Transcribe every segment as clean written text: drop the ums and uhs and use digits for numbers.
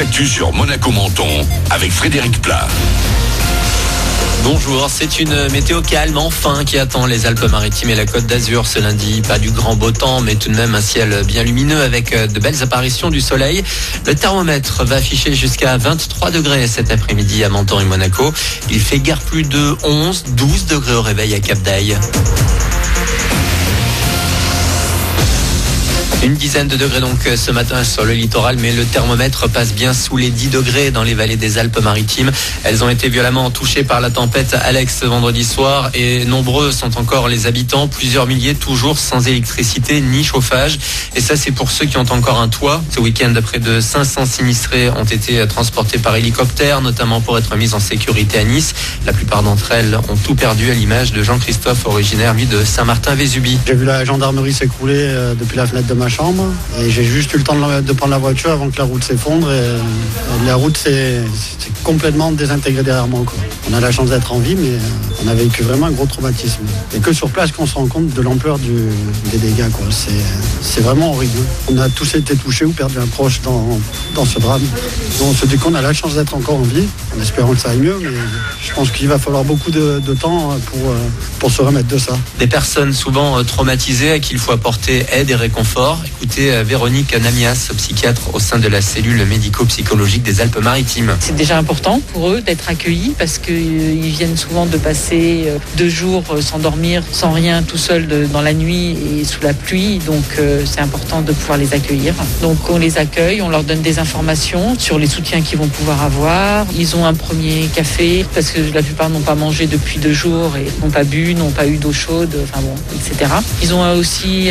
l'actu sur Monaco-Menton avec Frédéric Plat. Bonjour, c'est une météo calme enfin qui attend les Alpes-Maritimes et la Côte d'Azur ce lundi. Pas du grand beau temps, mais tout de même un ciel bien lumineux avec de belles apparitions du soleil. Le thermomètre va afficher jusqu'à 23 degrés cet après-midi à Menton et Monaco. Il fait guère plus de 12 degrés au réveil à Cap-d'Aille. Une dizaine de degrés donc ce matin sur le littoral, mais le thermomètre passe bien sous les 10 degrés dans les vallées des Alpes-Maritimes. Elles ont été violemment touchées par la tempête Alex vendredi soir et nombreux sont encore les habitants, plusieurs milliers toujours sans électricité ni chauffage. Et ça, c'est pour ceux qui ont encore un toit. Ce week-end, près de 500 sinistrés ont été transportés par hélicoptère, notamment pour être mis en sécurité à Nice. La plupart d'entre elles ont tout perdu, à l'image de Jean-Christophe, originaire lui de Saint-Martin-Vésubie. J'ai vu la gendarmerie s'écrouler depuis la fenêtre de ma chambre et j'ai juste eu le temps de prendre la voiture avant que la route s'effondre et la route s'est complètement désintégrée derrière moi, quoi. On a la chance d'être en vie, mais on a vécu vraiment un gros traumatisme. Et que sur place qu'on se rend compte de l'ampleur des dégâts, quoi. C'est vraiment horrible. On a tous été touchés ou perdu un proche dans ce drame. Donc on se dit qu'on a la chance d'être encore en vie, en espérant que ça aille mieux, mais je pense qu'il va falloir beaucoup de temps pour se remettre de ça. Des personnes souvent traumatisées à qui il faut apporter aide et réconfort. Écoutez Véronique Namias, psychiatre au sein de la cellule médico-psychologique des Alpes-Maritimes. C'est déjà important pour eux d'être accueillis parce qu'ils viennent souvent de passer 2 jours sans dormir, sans rien, tout seuls dans la nuit et sous la pluie. Donc c'est important de pouvoir les accueillir. Donc on les accueille, on leur donne des informations sur les soutiens qu'ils vont pouvoir avoir. Ils ont un premier café parce que la plupart n'ont pas mangé depuis 2 jours et n'ont pas bu, n'ont pas eu d'eau chaude, etc. Ils ont aussi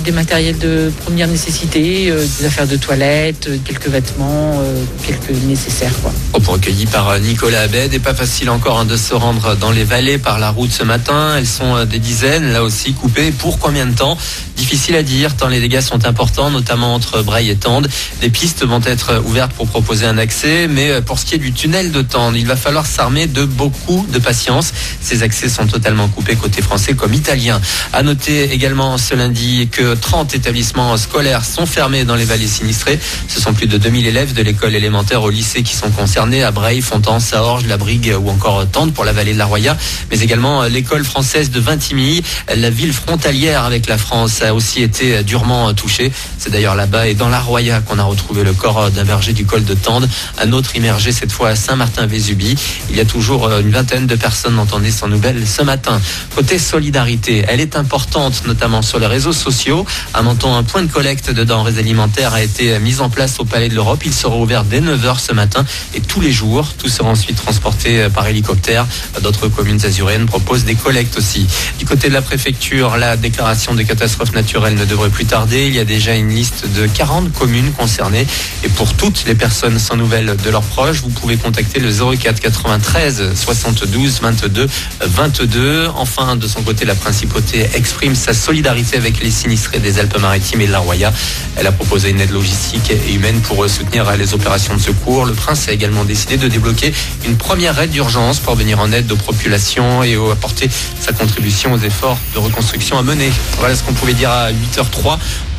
des matériels de première nécessité, des affaires de toilette, quelques vêtements, quelques nécessaires, quoi. Recueillis par Nicolas Abed, et pas facile encore de se rendre dans les vallées par la route ce matin. Elles sont des dizaines, là aussi coupées. Pour combien de temps ? Difficile à dire, tant les dégâts sont importants, notamment entre Breil et Tende. Des pistes vont être ouvertes pour proposer un accès, mais pour ce qui est du tunnel de Tende, il va falloir s'armer de beaucoup de patience. Ces accès sont totalement coupés côté français comme italien. À noter également ce lundi que 30 établissements scolaires sont fermés dans les vallées sinistrées. Ce sont plus de 2000 élèves de l'école élémentaire au lycée qui sont concernés à Breil, Fontan, Saorge, La Brigue ou encore Tende pour la vallée de la Roya, mais également l'école française de Vintimille, la ville frontalière avec la France, a aussi été durement touchée. C'est d'ailleurs là-bas et dans la Roya qu'on a retrouvé le corps d'un berger du col de Tende, un autre immergé cette fois à Saint-Martin-Vésubie. Il y a toujours une vingtaine de personnes entendues sans nouvelles ce matin. Côté solidarité, elle est importante, notamment sur les réseaux sociaux. À Menton, un point de collecte de denrées alimentaires a été mis en place au Palais de l'Europe. Il sera ouvert dès 9h ce matin et tous les jours. Tout sera ensuite transporté par hélicoptère. D'autres communes azuréennes proposent des collectes aussi. Du côté de la préfecture, la déclaration de catastrophe naturelle ne devrait plus tarder. Il y a déjà une liste de 40 communes concernées. Et pour toutes les personnes sans nouvelles de leurs proches, vous pouvez contacter le 04 93 72 22 22. Enfin, de son côté, la principauté exprime sa solidarité avec les sinistrés des Alpes-Maritimes et de la Roya. Elle a proposé une aide logistique et humaine pour soutenir les opérations de secours. Le prince a également décidé de débloquer une première aide d'urgence pour venir en aide aux populations et apporter sa contribution aux efforts de reconstruction à mener. Voilà ce qu'on pouvait dire à 8h03.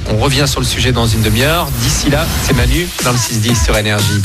On revient sur le sujet dans une demi-heure. D'ici là, c'est Manu dans le 6-10 sur Énergie.